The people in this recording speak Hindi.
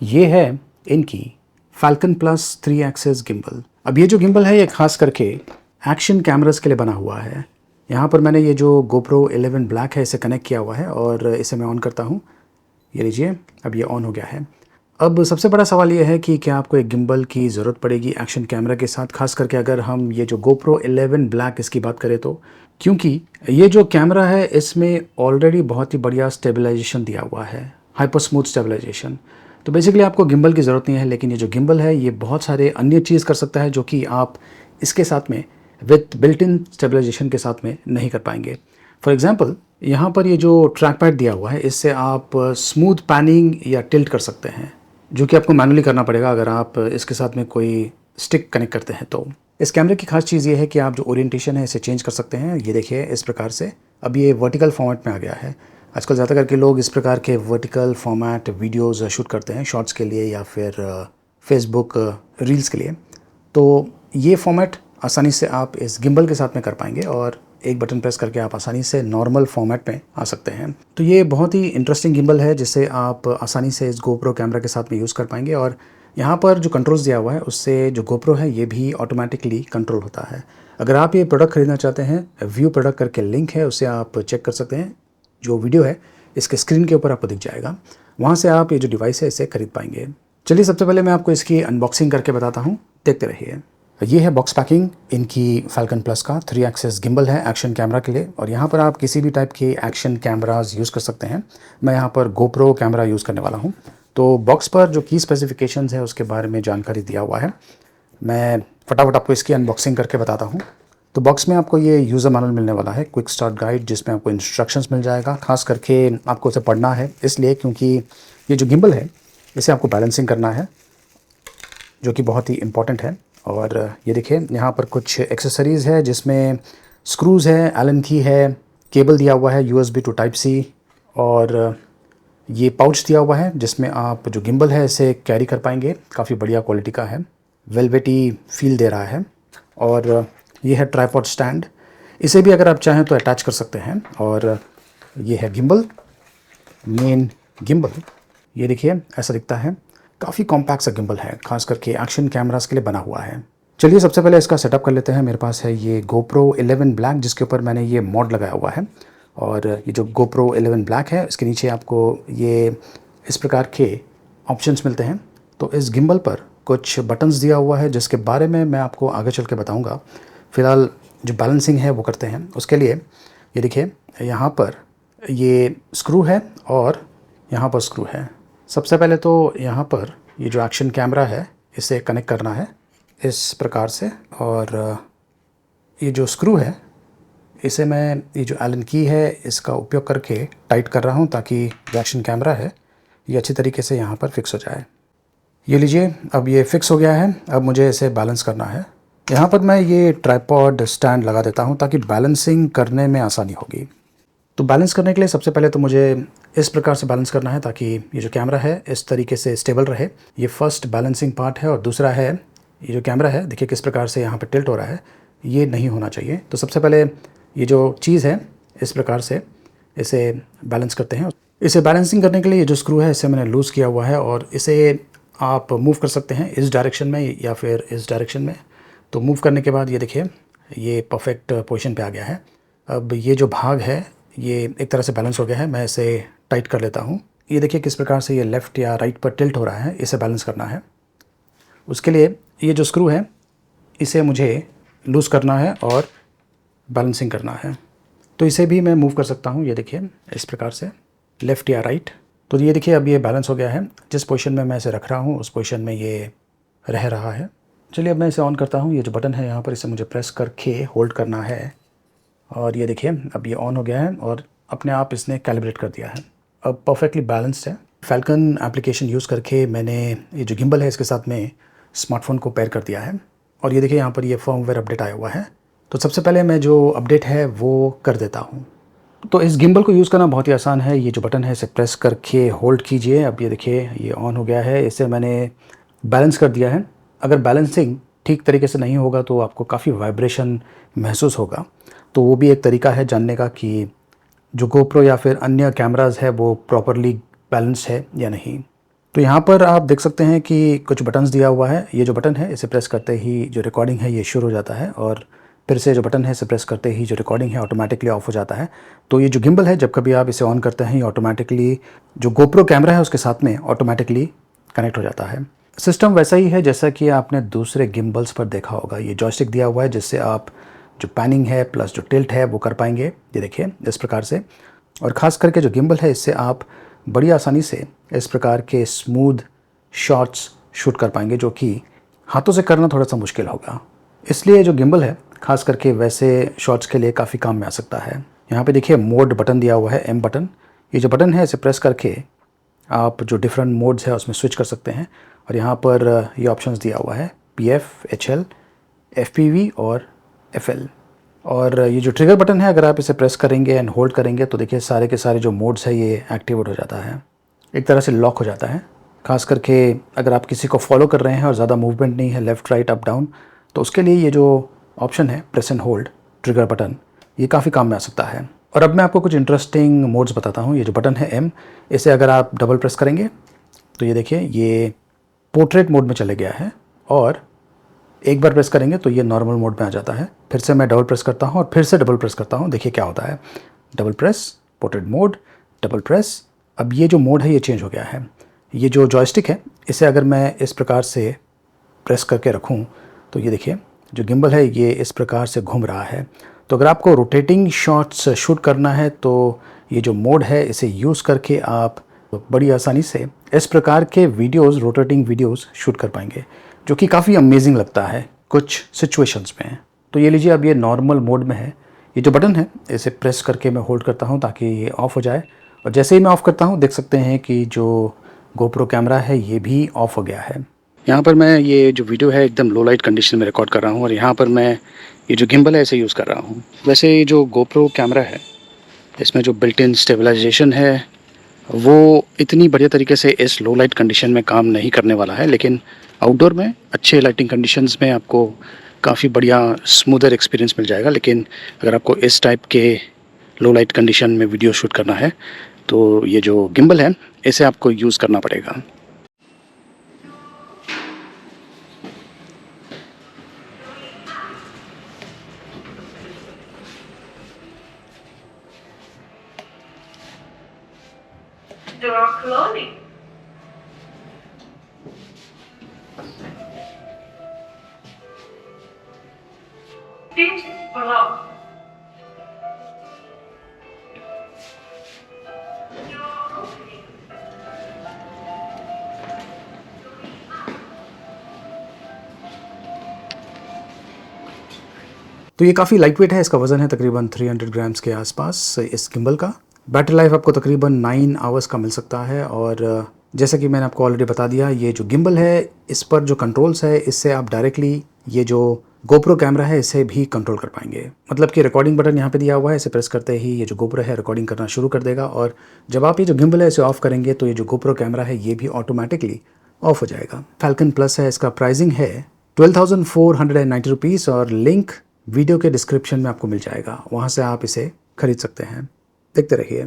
ये है इनकी फैल्कन प्लस 3 एक्सिस गिम्बल। अब ये जो गिम्बल है ये खास करके एक्शन कैमरास के लिए बना हुआ है। यहाँ पर मैंने ये जो GoPro 11 ब्लैक है इसे कनेक्ट किया हुआ है और इसे मैं ऑन करता हूँ। ये लीजिए, अब ये ऑन हो गया है। अब सबसे बड़ा सवाल ये है कि क्या आपको एक गिम्बल की ज़रूरत पड़ेगी एक्शन कैमरा के साथ, खास करके अगर हम ये जो GoPro 11 ब्लैक इसकी बात करें तो, क्योंकि ये जो कैमरा है इसमें ऑलरेडी बहुत ही बढ़िया स्टेबलाइजेशन दिया हुआ है, हाइपर स्मूथ स्टेबलाइजेशन। तो बेसिकली आपको गिम्बल की ज़रूरत नहीं है, लेकिन ये जो गिम्बल है ये बहुत सारे अन्य चीज़ कर सकता है जो कि आप इसके साथ में विथ बिल्ट इन स्टेबलाइजेशन के साथ में नहीं कर पाएंगे। फॉर एग्जांपल यहाँ पर ये जो ट्रैक पैड दिया हुआ है इससे आप स्मूथ पैनिंग या टिल्ट कर सकते हैं, जो कि आपको मैनुअली करना पड़ेगा अगर आप इसके साथ में कोई स्टिक कनेक्ट करते हैं। तो इस कैमरे की खास चीज़ ये है कि आप जो ओरिएंटेशन है इसे चेंज कर सकते हैं। ये देखिए इस प्रकार से अब ये वर्टिकल फॉर्मेट में आ गया है। आजकल ज़्यादा करके लोग इस प्रकार के वर्टिकल फॉर्मेट वीडियोस शूट करते हैं शॉर्ट्स के लिए या फिर फेसबुक रील्स के लिए। तो ये फॉर्मेट आसानी से आप इस गिम्बल के साथ में कर पाएंगे और एक बटन प्रेस करके आप आसानी से नॉर्मल फॉर्मेट में आ सकते हैं। तो ये बहुत ही इंटरेस्टिंग गिम्बल है जिसे आप आसानी से इस GoPro कैमरा के साथ में यूज़ कर पाएंगे। और यहाँ पर जो कंट्रोल्स दिया हुआ है उससे जो GoPro है ये भी ऑटोमेटिकली कंट्रोल होता है। अगर आप ये प्रोडक्ट खरीदना चाहते हैं, व्यू प्रोडक्ट करके लिंक है, उससे आप चेक कर सकते हैं। जो वीडियो है इसके स्क्रीन के ऊपर आपको दिख जाएगा, वहाँ से आप ये जो डिवाइस है इसे खरीद पाएंगे। चलिए सबसे पहले मैं आपको इसकी अनबॉक्सिंग करके बताता हूँ, देखते रहिए। ये है बॉक्स पैकिंग इनकी फैल्कन प्लस का 3 एक्सिस गिम्बल है एक्शन कैमरा के लिए। और यहाँ पर आप किसी भी टाइप के एक्शन कैमराज यूज़ कर सकते हैं। मैं यहाँ पर GoPro कैमरा यूज़ करने वाला हूँ। तो बॉक्स पर जो की स्पेसिफिकेशंस है उसके बारे में जानकारी दिया हुआ है। मैं फटाफट आपको इसकी अनबॉक्सिंग करके बताता हूँ। तो बॉक्स में आपको ये यूज़र मैनुअल मिलने वाला है, क्विक स्टार्ट गाइड, जिसमें आपको इंस्ट्रक्शंस मिल जाएगा। खास करके आपको उसे पढ़ना है इसलिए क्योंकि ये जो गिम्बल है इसे आपको बैलेंसिंग करना है, जो कि बहुत ही इंपॉर्टेंट है। और ये देखिए यहाँ पर कुछ एक्सेसरीज़ है जिसमें स्क्रूज़ है, एलन की है, केबल दिया हुआ है USB टू टाइप C, और ये पाउच दिया हुआ है जिसमें आप जो गिम्बल है इसे कैरी कर पाएंगे। काफ़ी बढ़िया क्वालिटी का है, वेलवेटी फील दे रहा है। और ये है ट्राइपॉड स्टैंड, इसे भी अगर आप चाहें तो अटैच कर सकते हैं। और ये है गिम्बल, मेन गिम्बल, ये देखिए ऐसा दिखता है। काफ़ी कॉम्पैक्ट सा गिम्बल है, खास करके एक्शन कैमरास के लिए बना हुआ है। चलिए सबसे पहले इसका सेटअप कर लेते हैं। मेरे पास है ये GoPro 11 ब्लैक जिसके ऊपर मैंने ये मॉड लगाया हुआ है। और ये जो GoPro 11 ब्लैक है इसके नीचे आपको ये इस प्रकार के ऑप्शंस मिलते हैं। तो इस गिम्बल पर कुछ बटन्स दिया हुआ है जिसके बारे में मैं आपको आगे चल के बताऊँगा। फ़िलहाल जो बैलेंसिंग है वो करते हैं। उसके लिए ये देखिए यहाँ पर ये स्क्रू है और यहाँ पर स्क्रू है। सबसे पहले तो यहाँ पर ये जो एक्शन कैमरा है इसे कनेक्ट करना है इस प्रकार से। और ये जो स्क्रू है इसे मैं ये जो एलन की है इसका उपयोग करके टाइट कर रहा हूँ ताकि जो एक्शन कैमरा है ये अच्छी तरीके से यहाँ पर फिक्स हो जाए। ये लीजिए, अब ये फिक्स हो गया है। अब मुझे इसे बैलेंस करना है। यहाँ पर मैं ये ट्राइपॉड स्टैंड लगा देता हूँ ताकि बैलेंसिंग करने में आसानी होगी। तो बैलेंस करने के लिए सबसे पहले तो मुझे इस प्रकार से बैलेंस करना है ताकि ये जो कैमरा है इस तरीके से स्टेबल रहे। ये फर्स्ट बैलेंसिंग पार्ट है। और दूसरा है ये जो कैमरा है, देखिए किस प्रकार से यहाँ पर टिल्ट हो रहा है, ये नहीं होना चाहिए। तो सबसे पहले ये जो चीज़ है इस प्रकार से इसे बैलेंस करते हैं। इसे बैलेंसिंग करने के लिए ये जो स्क्रू है इसे मैंने लूज़ किया हुआ है और इसे आप मूव कर सकते हैं इस डायरेक्शन में या फिर इस डायरेक्शन में। तो मूव करने के बाद ये देखिए ये परफेक्ट पोजीशन पे आ गया है। अब ये जो भाग है ये एक तरह से बैलेंस हो गया है। मैं इसे टाइट कर लेता हूँ। ये देखिए किस प्रकार से ये लेफ़्ट या राइट पर टिल्ट हो रहा है, इसे बैलेंस करना है। उसके लिए ये जो स्क्रू है इसे मुझे लूज़ करना है और बैलेंसिंग करना है। तो इसे भी मैं मूव कर सकता हूँ, ये देखिए इस प्रकार से लेफ़्ट या राइट। तो ये देखिए अब ये बैलेंस हो गया है। जिस पोजीशन में मैं इसे रख रहा हूँ उस पोजीशन में ये रह रहा है। चलिए अब मैं इसे ऑन करता हूँ। ये जो बटन है यहाँ पर इसे मुझे प्रेस करके होल्ड करना है। और ये देखिए अब ये ऑन हो गया है और अपने आप इसने कैलिब्रेट कर दिया है। अब परफेक्टली बैलेंस्ड है। फैल्कन एप्लीकेशन यूज़ करके मैंने ये जो गिम्बल है इसके साथ में स्मार्टफोन को पेयर कर दिया है। और ये देखिए यहाँ पर ये फर्मवेयर अपडेट आया हुआ है। तो सबसे पहले मैं जो अपडेट है वो कर देता हूँ। तो इस गिम्बल को यूज़ करना बहुत ही आसान है। ये जो बटन है इसे प्रेस करके होल्ड कीजिए। अब ये देखिए ये ऑन हो गया है। इसे मैंने बैलेंस कर दिया है। अगर बैलेंसिंग ठीक तरीके से नहीं होगा तो आपको काफ़ी वाइब्रेशन महसूस होगा। तो वो भी एक तरीका है जानने का कि जो GoPro या फिर अन्य कैमराज़ है वो प्रॉपरली बैलेंस है या नहीं। तो यहाँ पर आप देख सकते हैं कि कुछ बटन्स दिया हुआ है। ये जो बटन है इसे प्रेस करते ही जो रिकॉर्डिंग है ये शुरू हो जाता है, और फिर से जो बटन है इसे प्रेस करते ही जो रिकॉर्डिंग है ऑटोमेटिकली ऑफ हो जाता है। तो ये जो गिम्बल है जब कभी आप इसे ऑन करते हैं ये ऑटोमेटिकली जो गोप्रो कैमरा है उसके साथ में ऑटोमेटिकली कनेक्ट हो जाता है। सिस्टम वैसा ही है जैसा कि आपने दूसरे गिम्बल्स पर देखा होगा। ये जॉयस्टिक दिया हुआ है जिससे आप जो पैनिंग है प्लस जो टिल्ट है वो कर पाएंगे, ये देखिए इस प्रकार से। और ख़ास करके जो गिम्बल है इससे आप बड़ी आसानी से इस प्रकार के स्मूथ शॉट्स शूट कर पाएंगे, जो कि हाथों से करना थोड़ा सा मुश्किल होगा। इसलिए जो गिम्बल है ख़ास करके वैसे शॉट्स के लिए काफ़ी काम में आ सकता है। यहाँ पे देखिए मोड बटन दिया हुआ है, एम बटन। ये जो बटन है इसे प्रेस करके आप जो डिफरेंट मोड्स है उसमें स्विच कर सकते हैं। और यहाँ पर ये ऑप्शंस दिया हुआ है PF, HL, FPV और FL। और ये जो ट्रिगर बटन है अगर आप इसे प्रेस करेंगे एंड होल्ड करेंगे तो देखिए सारे के सारे जो मोड्स है ये एक्टिवेट हो जाता है, एक तरह से लॉक हो जाता है। खास करके अगर आप किसी को फॉलो कर रहे हैं और ज़्यादा मूवमेंट नहीं है लेफ़्ट राइट अप डाउन, तो उसके लिए ये जो ऑप्शन है press and hold trigger button, ये काफ़ी काम में आ सकता है। और अब मैं आपको कुछ इंटरेस्टिंग मोड्स बताता हूँ। ये जो बटन है M, इसे अगर आप डबल प्रेस करेंगे तो ये देखिए ये पोर्ट्रेट मोड में चले गया है, और एक बार प्रेस करेंगे तो ये नॉर्मल मोड में आ जाता है। फिर से मैं डबल प्रेस करता हूँ और फिर से डबल प्रेस करता हूँ, देखिए क्या होता है। Double press, portrait mode, double press. अब ये जो मोड है ये चेंज हो गया है। ये जो जॉयस्टिक है इसे अगर मैं इस प्रकार से प्रेस करके रखूँ तो ये देखिए जो गिम्बल है ये इस प्रकार से घूम रहा है। तो अगर आपको रोटेटिंग शॉट्स शूट करना है तो ये जो मोड है इसे यूज़ करके आप बड़ी आसानी से इस प्रकार के वीडियोस, रोटेटिंग वीडियोस शूट कर पाएंगे, जो कि काफ़ी अमेजिंग लगता है कुछ सिचुएशंस में। तो ये लीजिए अब ये नॉर्मल मोड में है। ये जो बटन है इसे प्रेस करके मैं होल्ड करता हूँ ताकि ये ऑफ़ हो जाए, और जैसे ही मैं ऑफ़ करता हूँ देख सकते हैं कि जो गोप्रो कैमरा है ये भी ऑफ़ हो गया है। यहाँ पर मैं ये जो वीडियो है एकदम लो लाइट कंडीशन में रिकॉर्ड कर रहा हूँ, और यहाँ पर मैं ये जो गिम्बल है इसे यूज़ कर रहा हूँ। वैसे ये जो गोप्रो कैमरा है इसमें जो बिल्ट इन स्टेबलाइजेशन है वो इतनी बढ़िया तरीके से इस लो लाइट कंडीशन में काम नहीं करने वाला है, लेकिन आउटडोर में अच्छे लाइटिंग कंडीशंस में आपको काफ़ी बढ़िया स्मूदर एक्सपीरियंस मिल जाएगा। लेकिन अगर आपको इस टाइप के लो लाइट कंडीशन में वीडियो शूट करना है तो ये जो गिम्बल है इसे आपको यूज़ करना पड़ेगा। Door closing. Pitch below. तो ये काफ़ी लाइट वेट है, इसका वज़न है तकरीबन 300 ग्राम्स के आसपास इस गिम्बल का। बैटरी लाइफ आपको तकरीबन 9 आवर्स का मिल सकता है। और जैसा कि मैंने आपको ऑलरेडी बता दिया, ये जो गिम्बल है इस पर जो कंट्रोल्स है इससे आप डायरेक्टली ये जो गोप्रो कैमरा है इसे भी कंट्रोल कर पाएंगे। मतलब कि रिकॉर्डिंग बटन यहाँ पे दिया हुआ है, इसे प्रेस करते ही ये जो गोप्रो है रिकॉर्डिंग करना शुरू कर देगा, और जब आप ये जो गिम्बल है इसे ऑफ करेंगे तो ये जो गोप्रो कैमरा है ये भी ऑटोमेटिकली ऑफ हो जाएगा। फैल्कन प्लस है, इसका प्राइसिंग है 12,490 रुपीज़, और लिंक वीडियो के डिस्क्रिप्शन में आपको मिल जाएगा, वहाँ से आप इसे खरीद सकते हैं। देखते रहिए।